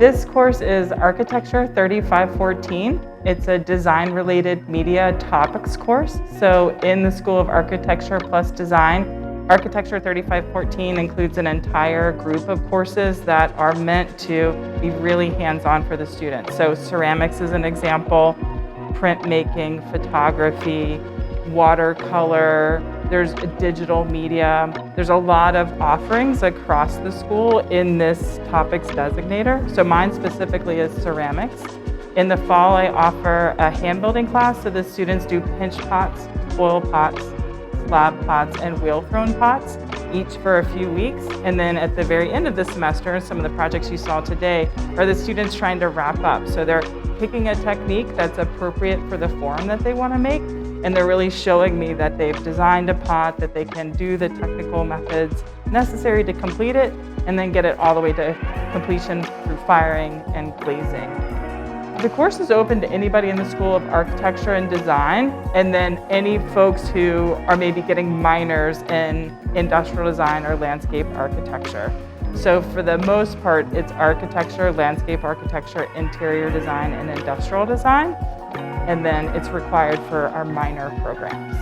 This course is Architecture 3514. It's a design-related media topics course. So in the School of Architecture plus Design, Architecture 3514 includes an entire group of courses that are meant to be really hands-on for the students. So ceramics is an example, printmaking, photography, watercolor, there's digital media. There's a lot of offerings across the school in this topics designator. So mine specifically is ceramics. In the fall, I offer a hand building class, so the students do pinch pots, oil pots, slab pots, and wheel thrown pots, each for a few weeks. And then at the very end of the semester, some of the projects you saw today are the students trying to wrap up. So they're picking a technique that's appropriate for the form that they want to make, and they're really showing me that they've designed a pot, that they can do the technical methods necessary to complete it, and then get it all the way to completion through firing and glazing. The course is open to anybody in the School of Architecture and Design, and then any folks who are maybe getting minors in industrial design or landscape architecture. So for the most part, it's architecture, landscape architecture, interior design, and industrial design. And then it's required for our minor programs.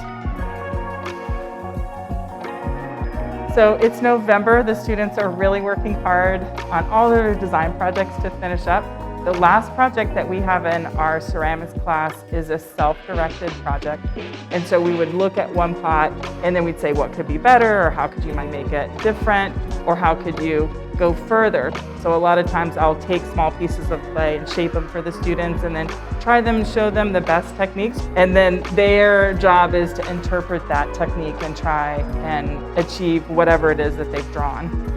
So it's November. The students are really working hard on all their design projects to finish up. The last project that we have in our ceramics class is a self-directed project. And so we would look at one pot and then we'd say what could be better, or how could you might make it different, or how could you go further. So a lot of times I'll take small pieces of clay and shape them for the students and then try them and show them the best techniques. And then their job is to interpret that technique and try and achieve whatever it is that they've drawn.